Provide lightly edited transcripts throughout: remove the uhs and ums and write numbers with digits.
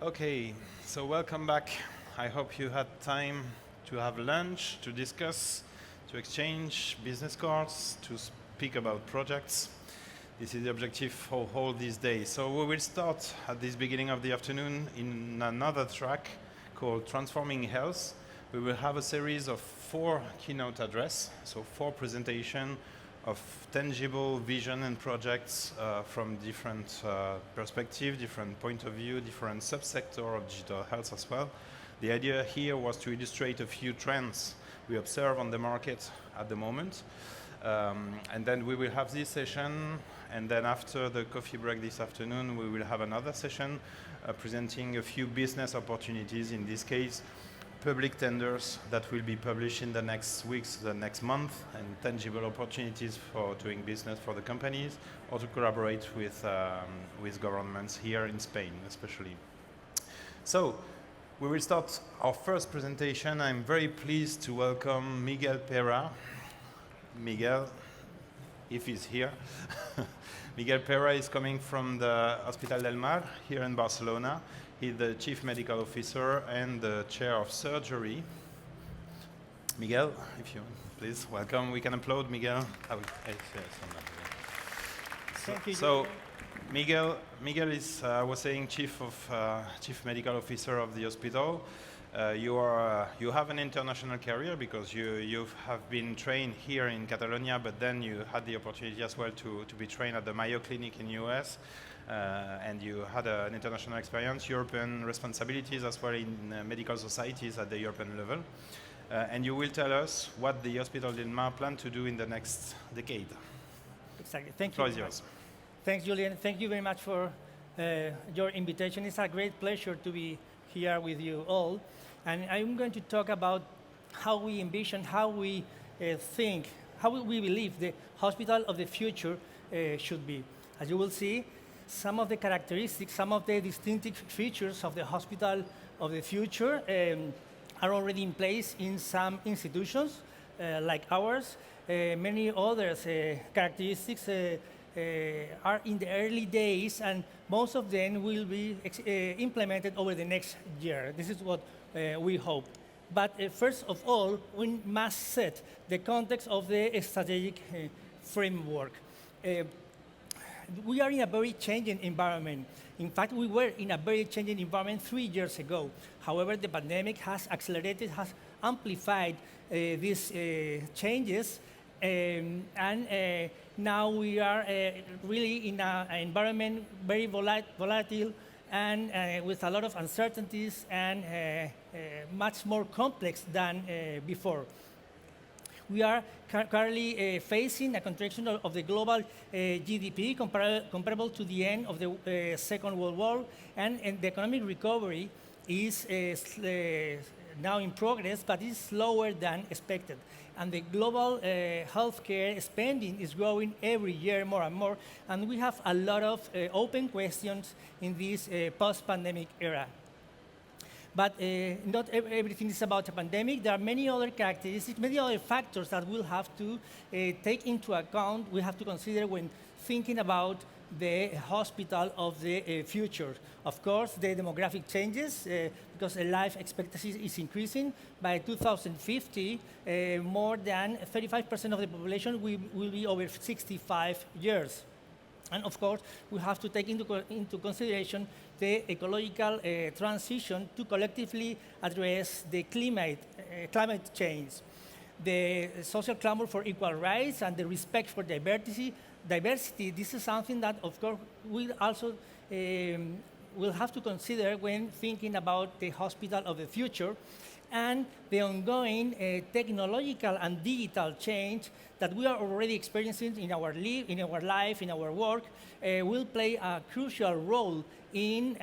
Okay, so welcome back. I hope you had time to have lunch, to discuss, to exchange business cards, to speak about projects. This is the objective for all these days. So we will start at this beginning of the afternoon in another track called Transforming Health. We will have a series of 4 keynote addresses, so 4 presentations of tangible vision and projects from different perspectives, different point of view, different subsector of digital health as well. The idea here was to illustrate a few trends we observe on the market at the moment. And then we will have this session, and then after the coffee break this afternoon, we will have another session presenting a few business opportunities, in this case, public tenders that will be published in the next weeks, the next month, and tangible opportunities for doing business for the companies or to collaborate with governments here in Spain, especially. So we will start our first presentation. I'm very pleased to welcome Miguel Pera. Miguel, if he's here. Miguel Pera is coming from the Hospital del Mar here in Barcelona. He's the Chief Medical Officer and the Chair of Surgery. Miguel, if you please, welcome. We can applaud Miguel. Thank you. So Miguel is, I was saying, Chief Medical Officer of the hospital. You have an international career because you have been trained here in Catalonia, but then you had the opportunity as well to be trained at the Mayo Clinic in US. And you had an international experience, European responsibilities as well in medical societies at the European level. And you will tell us what the Hospital del Mar plan to do in the next decade. Exactly. Thank you. The floor is yours. Thanks, Julian. Thank you very much for your invitation. It's a great pleasure to be here with you all. And I'm going to talk about how we envision, how we think, how we believe the hospital of the future should be. As you will see, some of the characteristics, some of the distinctive features of the hospital of the future are already in place in some institutions like ours. Many others characteristics are in the early days, and most of them will be implemented over the next year. This is what we hope. But first of all, we must set the context of the strategic framework. We are in a very changing environment. In fact, we were in a very changing environment 3 years ago. However, the pandemic has accelerated, has amplified these changes, and now we are really in an environment very volatile and with a lot of uncertainties and much more complex than before. We are currently facing a contraction of the global GDP comparable to the end of the Second World War, and the economic recovery is now in progress, but is slower than expected. And the global healthcare spending is growing every year more and more, and we have a lot of open questions in this post-pandemic era. But not everything is about the pandemic. There are many other characteristics, many other factors that we'll have to take into account, we have to consider when thinking about the hospital of the future. Of course, the demographic changes, because the life expectancy is increasing. By 2050, more than 35% of the population will be over 65 years. And of course, we have to take into consideration the ecological transition to collectively address the climate change. The social clamor for equal rights and the respect for diversity, this is something that, of course, we also will have to consider when thinking about the hospital of the future, and the ongoing technological and digital change that we are already experiencing in our life, in our work, will play a crucial role in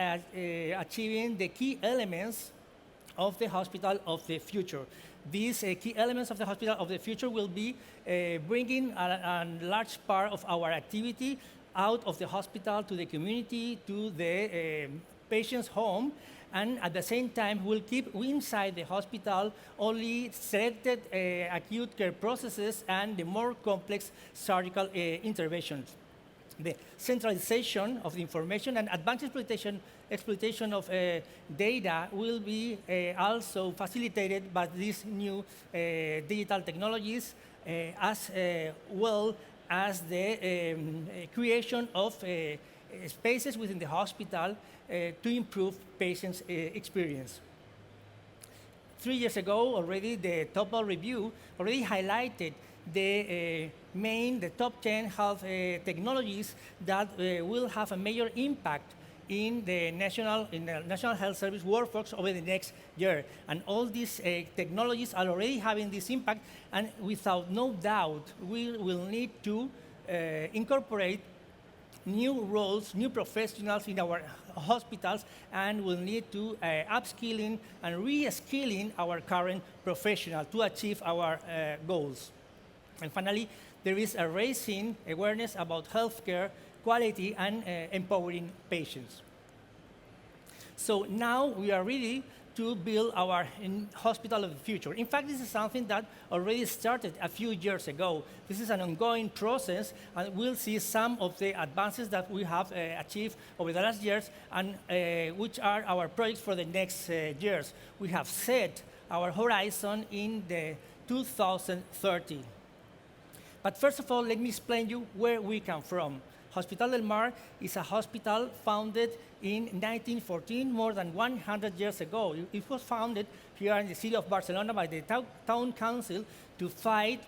achieving the key elements of the hospital of the future. These key elements of the hospital of the future will be bringing a large part of our activity out of the hospital to the community, to the patient's home, and at the same time we'll keep inside the hospital only selected acute care processes and the more complex surgical interventions. The centralization of the information and advanced exploitation of data will be also facilitated by these new digital technologies, as well as the creation of spaces within the hospital to improve patients' experience. 3 years ago, already the Topol Review already highlighted the top 10 health technologies that will have a major impact in the National Health Service workforce over the next year. And all these technologies are already having this impact, and without no doubt, we will need to incorporate new roles, new professionals in our hospitals, and will need to upskilling and re-skilling our current professionals to achieve our goals. And finally, there is a raising awareness about healthcare quality and empowering patients. So now we are ready to build our hospital of the future. In fact, this is something that already started a few years ago. This is an ongoing process, and we'll see some of the advances that we have achieved over the last years, and which are our projects for the next years. We have set our horizon in the 2030. But first of all, let me explain you where we come from. Hospital del Mar is a hospital founded in 1914, more than 100 years ago. It was founded here in the city of Barcelona by the town council to fight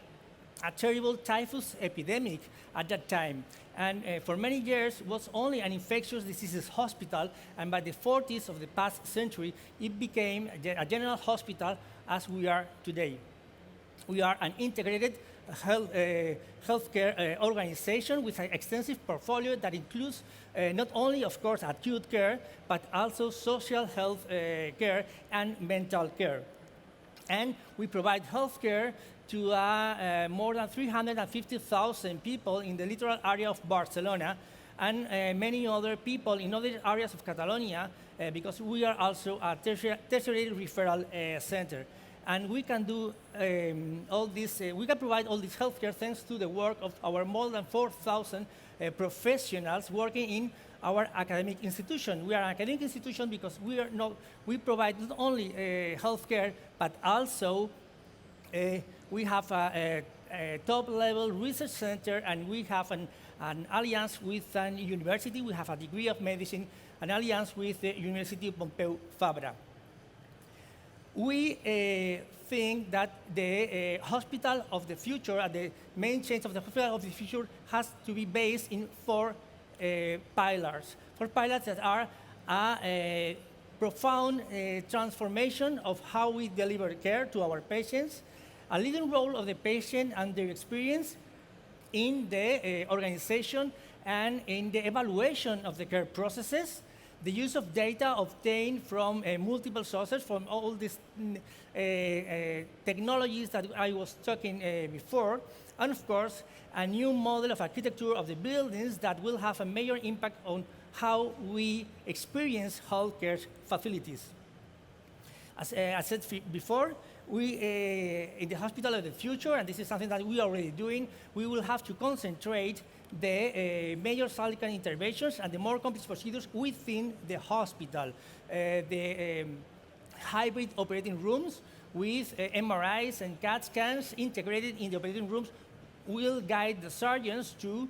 a terrible typhus epidemic at that time. And for many years, it was only an infectious diseases hospital, and by the 40s of the past century, it became a general hospital as we are today. We are an integrated healthcare organization with an extensive portfolio that includes not only, of course, acute care, but also social health care and mental care. And we provide health care to more than 350,000 people in the littoral area of Barcelona, and many other people in other areas of Catalonia, because we are also a tertiary referral center. And we can do all this, we can provide all this healthcare thanks to the work of our more than 4,000 professionals working in our academic institution. We are an academic institution because we provide not only healthcare, but also we have a top-level research center, and we have an alliance with a university. We have a degree of medicine, an alliance with the University of Pompeu Fabra. We think that the hospital of the future, the main change of the hospital of the future, has to be based in four pillars. Four pillars that are a profound transformation of how we deliver care to our patients, a leading role of the patient and their experience in the organization and in the evaluation of the care processes, the use of data obtained from multiple sources, from all these technologies that I was talking before, and of course, a new model of architecture of the buildings that will have a major impact on how we experience healthcare facilities. As I said before, we, in the hospital of the future, and this is something that we are already doing, we will have to concentrate the major surgical interventions and the more complex procedures within the hospital. The hybrid operating rooms with MRIs and CAT scans integrated in the operating rooms will guide the surgeons to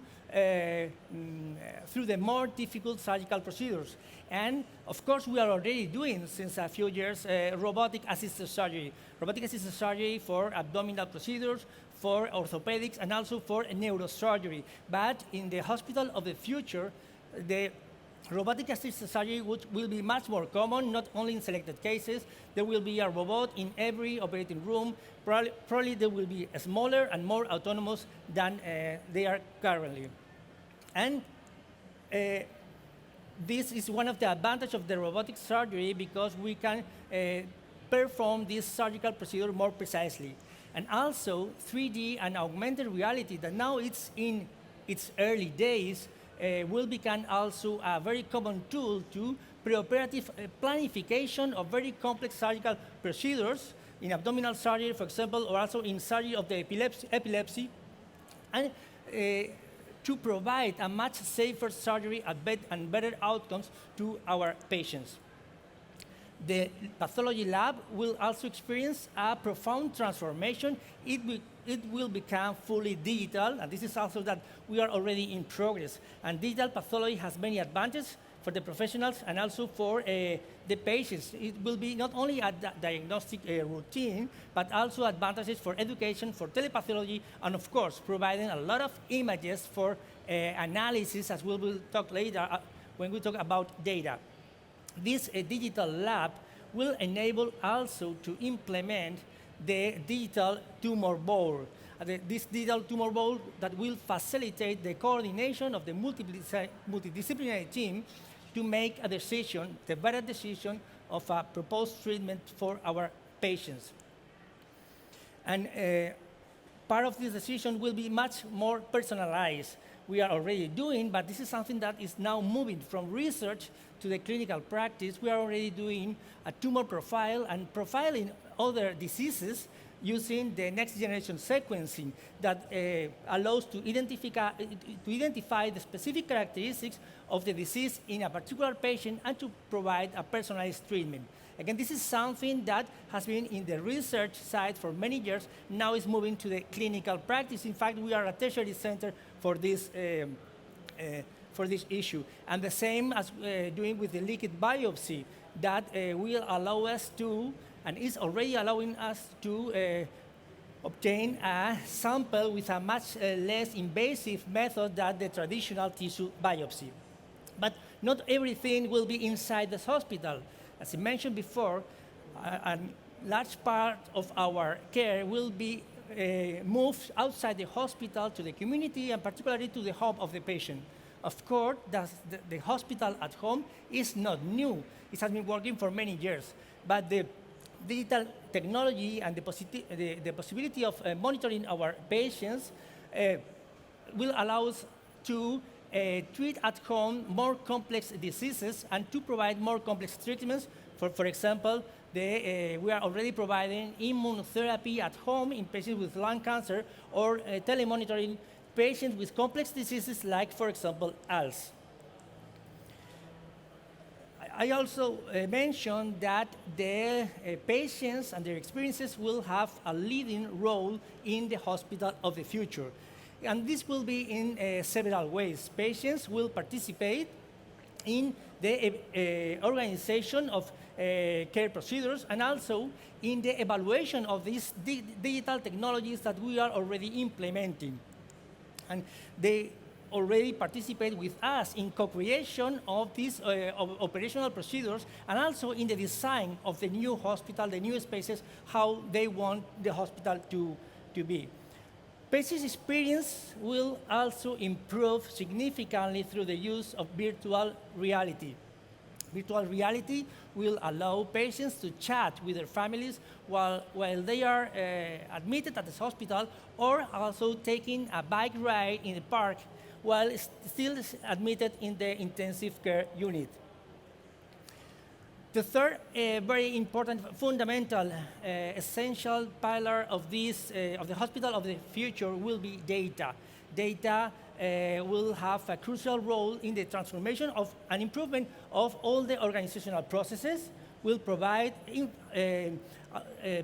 through the more difficult surgical procedures. And of course, we are already doing, since a few years, robotic assisted surgery. Robotic assisted surgery for abdominal procedures, for orthopedics, and also for neurosurgery. But in the hospital of the future, the robotic assisted surgery will be much more common, not only in selected cases. There will be a robot in every operating room. Probably they will be smaller and more autonomous than they are currently. And this is one of the advantages of the robotic surgery, because we can perform this surgical procedure more precisely. And also 3D and augmented reality, that now it's in its early days, will become also a very common tool to preoperative planification of very complex surgical procedures in abdominal surgery, for example, or also in surgery of the epilepsy, and to provide a much safer surgery and better outcomes to our patients. The pathology lab will also experience a profound transformation. It will become fully digital, and this is also that we are already in progress. And digital pathology has many advantages for the professionals and also for the patients. It will be not only a diagnostic routine, but also advantages for education, for telepathology, and of course, providing a lot of images for analysis, as we will talk later when we talk about data. This digital lab will enable also to implement the digital tumor board. This digital tumor board that will facilitate the coordination of the multidisciplinary team to make a decision, the better decision of a proposed treatment for our patients. And part of this decision will be much more personalized. We are already doing, but this is something that is now moving from research to the clinical practice. We are already doing a tumor profile and profiling other diseases using the next generation sequencing that allows to identify the specific characteristics of the disease in a particular patient and to provide a personalized treatment. Again, this is something that has been in the research side for many years. Now it's moving to the clinical practice. In fact, we are a tertiary center for this issue. And the same as doing with the liquid biopsy that will allow us to, and is already allowing us to obtain a sample with a much less invasive method than the traditional tissue biopsy. But not everything will be inside the hospital. As I mentioned before, a large part of our care will be moved outside the hospital to the community and particularly to the home of the patient. Of course, the hospital at home is not new. It has been working for many years. But the digital technology and the possibility of monitoring our patients will allow us to treat at home more complex diseases and to provide more complex treatments. For example, we are already providing immunotherapy at home in patients with lung cancer or telemonitoring patients with complex diseases like, for example, ALS. I also mentioned that the patients and their experiences will have a leading role in the hospital of the future. And this will be in several ways. Patients will participate in the organization of care procedures and also in the evaluation of these digital technologies that we are already implementing. And they already participate with us in co-creation of these operational procedures and also in the design of the new hospital, the new spaces, how they want the hospital to be. Patient experience will also improve significantly through the use of virtual reality. Virtual reality will allow patients to chat with their families while they are admitted at the hospital or also taking a bike ride in the park while still admitted in the intensive care unit. The third very important, fundamental, essential pillar of this, of the hospital of the future will be data. Data will have a crucial role in the transformation of an improvement of all the organizational processes, will provide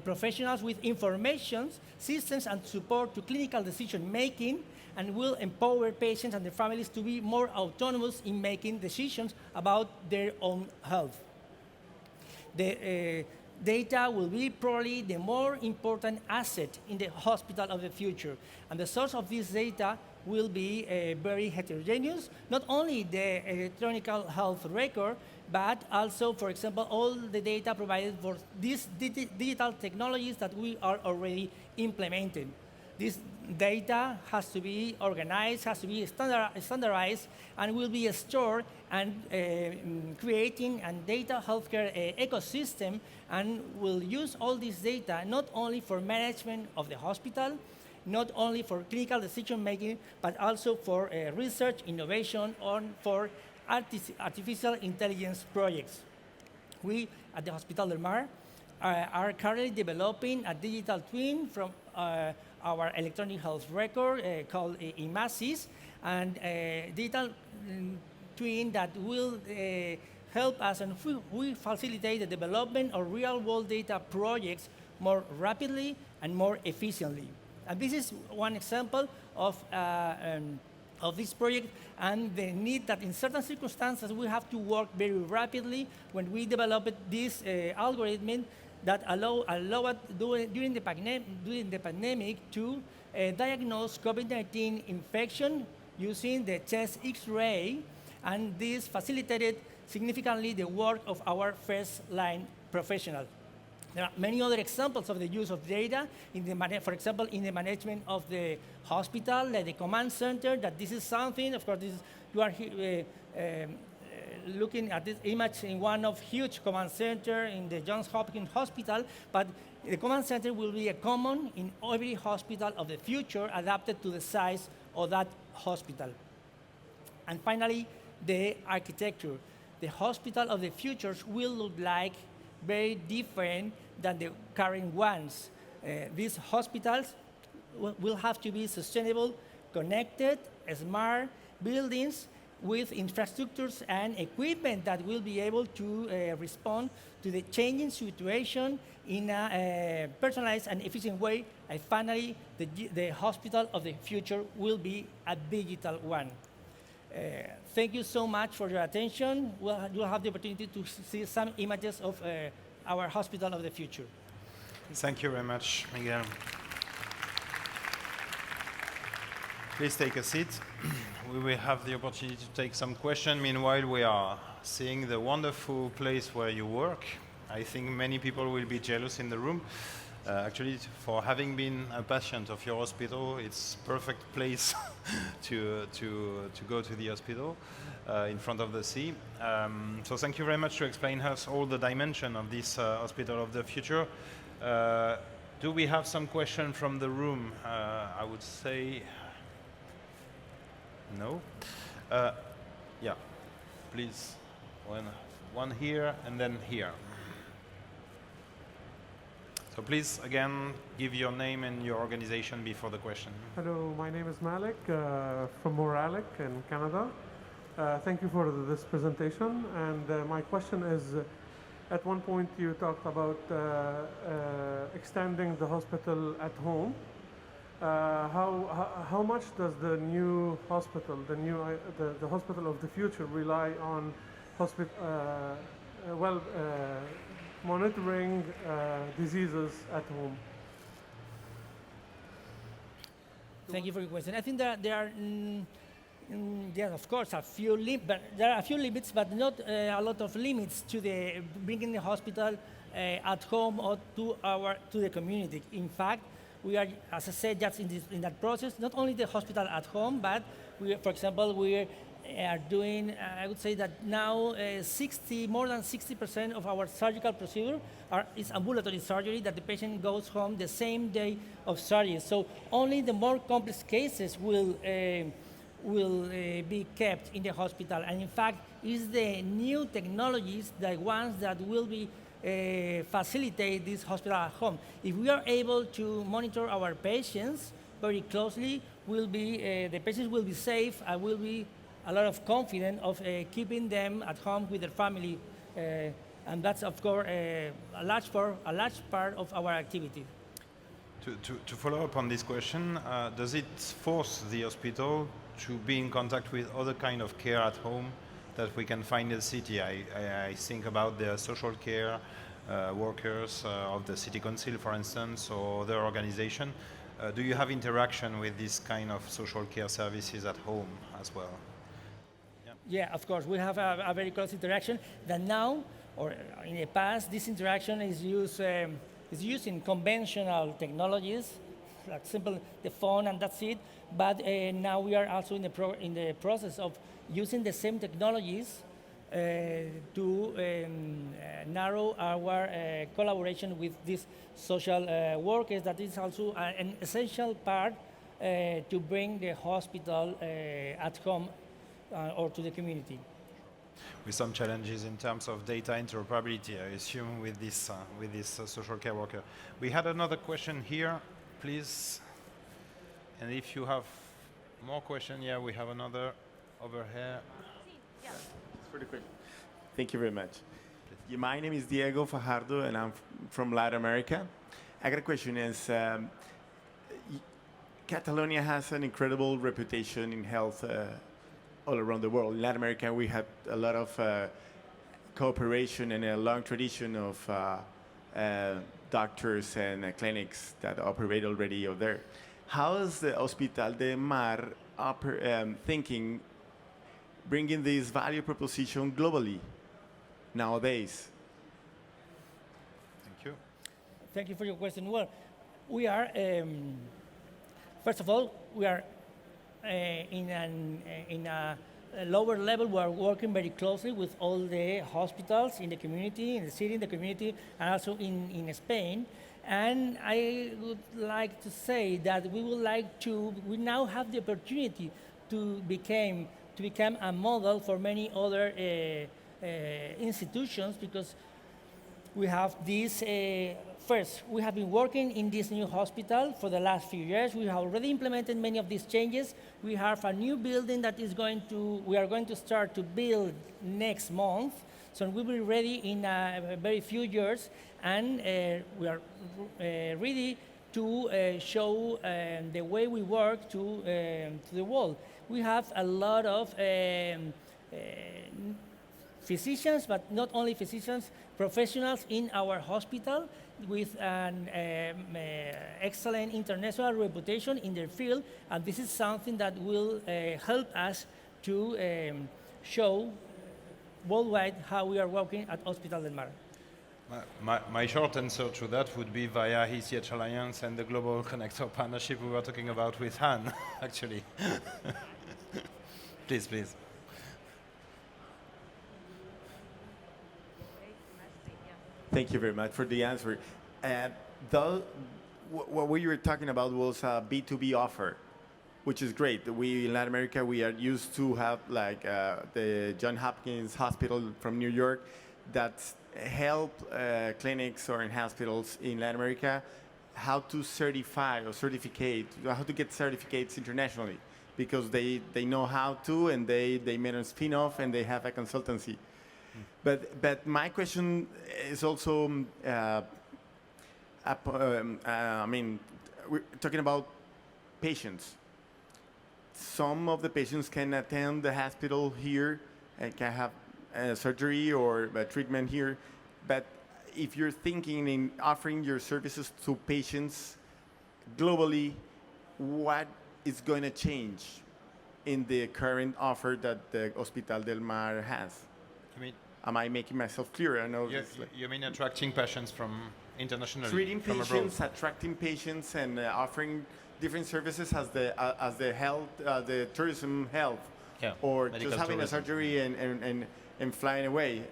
professionals with information, systems, and support to clinical decision making, and will empower patients and their families to be more autonomous in making decisions about their own health. The data will be probably the more important asset in the hospital of the future. And the source of this data will be very heterogeneous, not only the electronic health record, but also, for example, all the data provided for these digital technologies that we are already implementing. This data has to be organized, has to be standardized, and will be stored and creating a data healthcare ecosystem, and will use all this data not only for management of the hospital, not only for clinical decision making, but also for research, innovation, or for artificial intelligence projects. We at the Hospital del Mar are currently developing a digital twin from our electronic health record called IMASIS, and digital twin that will help us and we facilitate the development of real-world data projects more rapidly and more efficiently. And this is one example of this project and the need that in certain circumstances we have to work very rapidly when we develop this algorithm that allowed during the pandemic to diagnose COVID-19 infection using the chest X-ray, and this facilitated significantly the work of our first-line professionals. There are many other examples of the use of data, for example, in the management of the hospital, like the command center, that this is something, of course, you are looking at this image in one of huge command center in the Johns Hopkins Hospital, but the command center will be a common in every hospital of the future adapted to the size of that hospital. And finally, the architecture. The hospital of the future will look like very different than the current ones. These hospitals will have to be sustainable, connected, smart buildings with infrastructures and equipment that will be able to respond to the changing situation in a personalized and efficient way. And finally, the hospital of the future will be a digital one. Thank you so much for your attention. You'll have the opportunity to see some images of our hospital of the future. Thank you very much, Miguel. Please take a seat. We will have the opportunity to take some questions. Meanwhile, we are seeing the wonderful place where you work. I think many people will be jealous in the room. Actually, for having been a patient of your hospital, it's perfect place to go to the hospital in front of the sea. So thank you very much to explain us all the dimension of this hospital of the future. Do we have some question from the room? I would say no. Yeah, please. One here and then here. So please, again, give your name and your organization before the question. Hello, my name is Malik from Moralic in Canada. Thank you for this presentation. And my question is, at one point you talked about extending the hospital at home. How much does the new hospital, the hospital of the future, rely on monitoring diseases at home? Thank you for your question. I think that there are, yes, of course, there are a few limits, but not a lot of limits to the bringing the hospital at home or to the community. In fact, we are, as I said, just in that process. Not only the hospital at home, but for example, we are doing, I would say that now more than 60% of our surgical procedure is ambulatory surgery, that the patient goes home the same day of surgery. So only the more complex cases will be kept in the hospital. And in fact, it's the new technologies, the ones that will be facilitate this hospital at home. If we are able to monitor our patients very closely, the patients will be safe and will be a lot of confidence of keeping them at home with their family, and that's of course a large part of our activity. To follow up on this question, does it force the hospital to be in contact with other kind of care at home that we can find in the city? I think about the social care workers of the city council, for instance, or other organization. Do you have interaction with this kind of social care services at home as well? Yeah, of course, we have a very close interaction that now, or in the past, this interaction is used in conventional technologies, like simple the phone and that's it. But now we are also in the process of using the same technologies to narrow our collaboration with these social workers. That is also an essential part to bring the hospital at home or to the community. With some challenges in terms of data interoperability, I assume, with this social care worker. We had another question here, please. And if you have more questions, yeah, we have another over here. It's pretty quick. Thank you very much. Yeah, my name is Diego Fajardo, and I'm from Latin America. I got a question. Catalonia has an incredible reputation in health all around the world. In Latin America, we have a lot of cooperation and a long tradition of doctors and clinics that operate already over there. How is the Hospital del Mar thinking, bringing this value proposition globally nowadays? Thank you. Thank you for your question. Well, we are, first of all, we are in a lower level. We are working very closely with all the hospitals in the community, in the city, in the community, and also in Spain. And I would like to say that we now have the opportunity to become a model for many other institutions, because we have this, first, we have been working in this new hospital for the last few years. We have already implemented many of these changes. We have a new building that we are going to start to build next month. So we will be ready in a very few years, and we are ready to show the way we work to the world. We have a lot of physicians, but not only physicians, professionals in our hospital with an excellent international reputation in their field, and this is something that will help us to show worldwide how we are working at Hospital del Mar. My short answer to that would be via ECH Alliance and the Global Connector Partnership we were talking about with Han, actually. Please, please. Thank you very much for the answer. What we were talking about was a B2B offer, which is great. We in Latin America, we are used to have like the Johns Hopkins Hospital from New York that help clinics or in hospitals in Latin America how to certify or certificate, how to get certificates internationally, because they know how to, and they made a spin-off and they have a consultancy. But my question is also, I mean, we're talking about patients. Some of the patients can attend the hospital here and can have surgery or treatment here. But if you're thinking in offering your services to patients globally, what is going to change in the current offer that the Hospital del Mar has? Am I making myself clear? I know you mean attracting patients from internationally? Treating from patients, abroad. attracting patients, and offering different services as the health, the tourism health, or medical just having tourism. a surgery and flying away.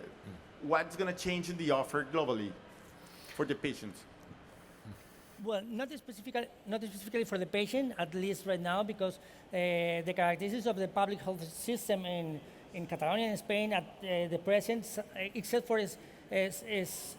What's going to change in the offer globally for the patients? Well, not specifically for the patient, at least right now, because the characteristics of the public health system in Catalonia and Spain at the present, except for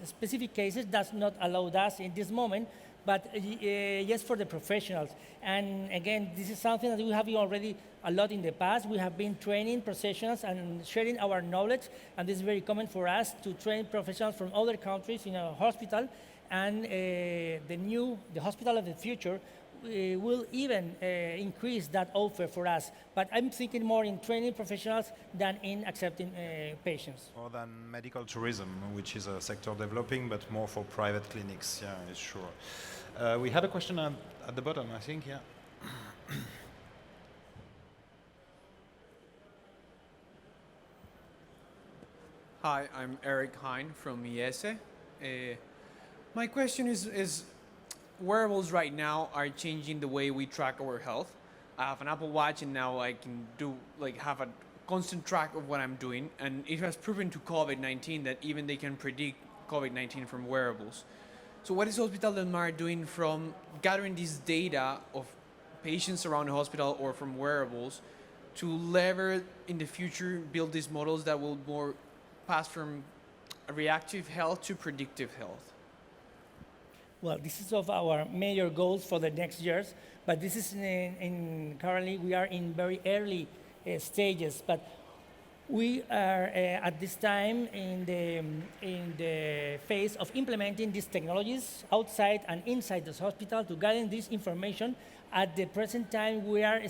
specific cases, does not allow us in this moment, but yes, for the professionals. And again, this is something that we have already a lot in the past. We have been training professionals and sharing our knowledge, and this is very common for us to train professionals from other countries in our hospital. And the hospital of the future will even increase that offer for us. But I'm thinking more in training professionals than in accepting patients. More than medical tourism, which is a sector developing, but more for private clinics. Yeah, it's sure. We had a question at the bottom, I think. Yeah. Hi, I'm Eric Hine from IESE. My question is wearables right now are changing the way we track our health. I have an Apple Watch, and now I can have a constant track of what I'm doing, and it has proven to COVID-19 that even they can predict COVID-19 from wearables. So what is Hospital del Mar doing from gathering this data of patients around the hospital or from wearables to lever in the future, build these models that will more pass from reactive health to predictive health? Well, this is of our major goals for the next years, but this is currently we are in very early stages. But we are at this time in the phase of implementing these technologies outside and inside the hospital to gather this information. At the present time, we are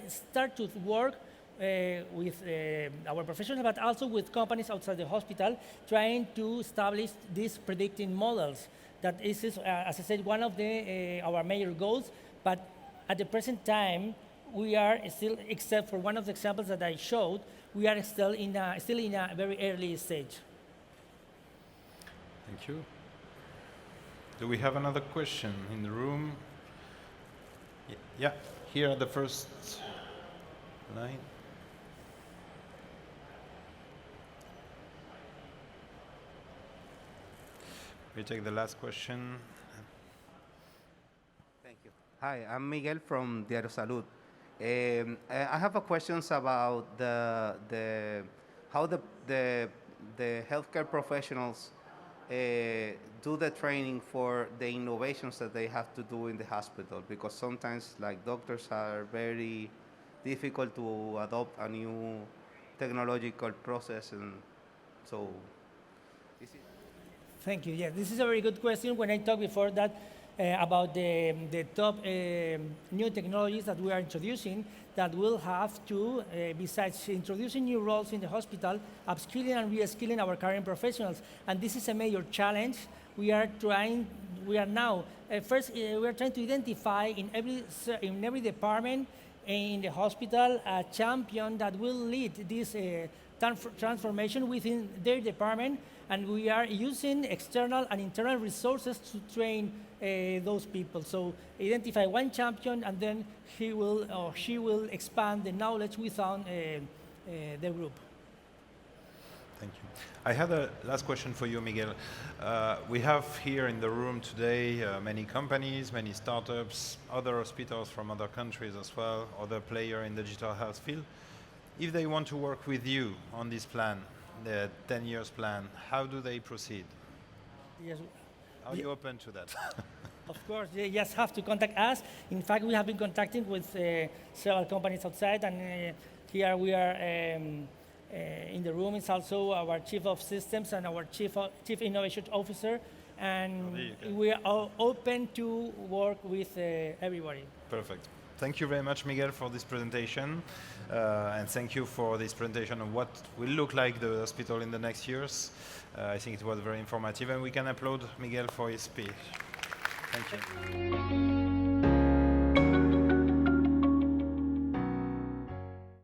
start to work with our professionals, but also with companies outside the hospital, trying to establish these predicting models. That is, as I said, one of our major goals. But at the present time, we are still, except for one of the examples that I showed, we are still in a very early stage. Thank you. Do we have another question in the room? Yeah, here at the first line. We take the last question. Thank you. Hi, I'm Miguel from Diario Salud. I have a questions about how the healthcare professionals do the training for the innovations that they have to do in the hospital, because sometimes like doctors are very difficult to adopt a new technological process, and so is it? Thank you. Yeah, this is a very good question. When I talked before that about the top new technologies that we are introducing, that will have to, besides introducing new roles in the hospital, upskilling and re-skilling our current professionals. And this is a major challenge. We are now trying to identify in every department in the hospital a champion that will lead this transformation within their department, and we are using external and internal resources to train those people. So identify one champion, and then he will or she will expand the knowledge within the group. Thank you. I had a last question for you, Miguel. We have here in the room today many companies, many startups, other hospitals from other countries as well, other players in the digital health field. If they want to work with you on this plan, the 10 years plan, how do they proceed? Yes. Are you open to that? Of course, they just have to contact us. In fact, we have been contacting with several companies outside, and here we are in the room is also our Chief of Systems and our Chief Innovation Officer, and we are all open to work with everybody. Perfect. Thank you very much, Miguel, for this presentation, and thank you for this presentation of what will look like the hospital in the next years. I think it was very informative, and we can applaud Miguel for his speech. Thank you.